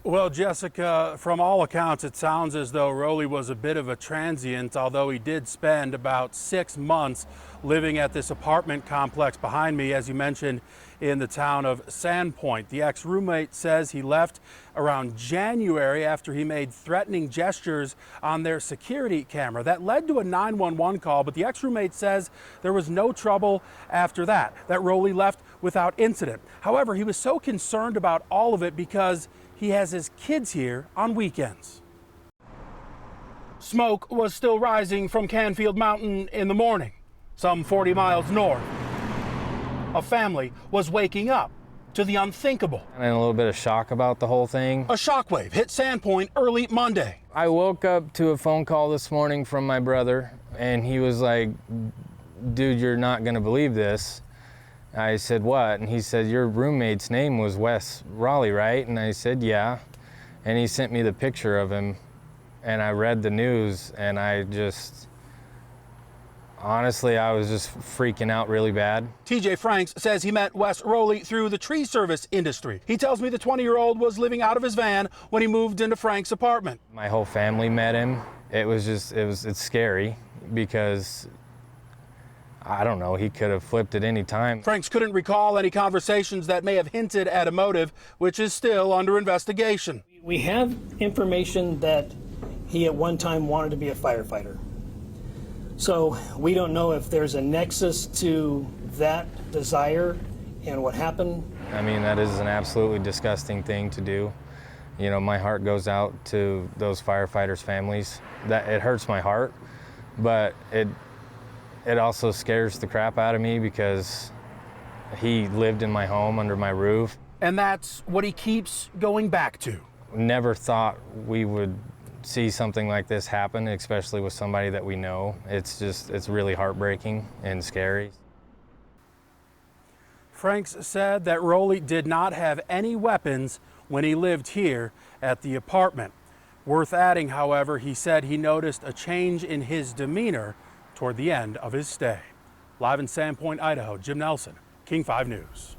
Well, Jessica, from all accounts, it sounds as though Roley was a bit of a transient, although he did spend about 6 months living at this apartment complex behind me, as you mentioned, in the town of Sandpoint. The ex-roommate says he left around January after he made threatening gestures on their security camera. That led to a 911 call, but the ex-roommate says there was no trouble after that Roley left without incident. However, he was so concerned about all of it because he has his kids here on weekends. Smoke was still rising from Canfield Mountain in the morning, some 40 miles north. A family was waking up to the unthinkable. I'm in a little bit of shock about the whole thing. A shockwave hit Sandpoint early Monday. I woke up to a phone call this morning from my brother, and he was like, dude, you're not gonna believe this. I said, what? And he said, your roommate's name was Wes Raleigh, right? And I said, yeah. And he sent me the picture of him, and I read the news, and honestly, I was just freaking out really bad. TJ Franks says he met Wes Raleigh through the tree service industry. He tells me the 20-year-old was living out of his van when he moved into Frank's apartment. My whole family met him. It's scary because I don't know, he could have flipped at any time. Franks couldn't recall any conversations that may have hinted at a motive, which is still under investigation. We have information that he at one time wanted to be a firefighter. So we don't know if there's a nexus to that desire and what happened. I mean, that is an absolutely disgusting thing to do. You know, my heart goes out to those firefighters' families. It hurts my heart, but it also scares the crap out of me because he lived in my home under my roof. And that's what he keeps going back to. Never thought we would see something like this happen, especially with somebody that we know. It's really heartbreaking and scary. Franks said that Roley did not have any weapons when he lived here at the apartment. Worth adding, however, he said he noticed a change in his demeanor toward the end of his stay. Live in Sandpoint, Idaho, Jim Nelson, King 5 News.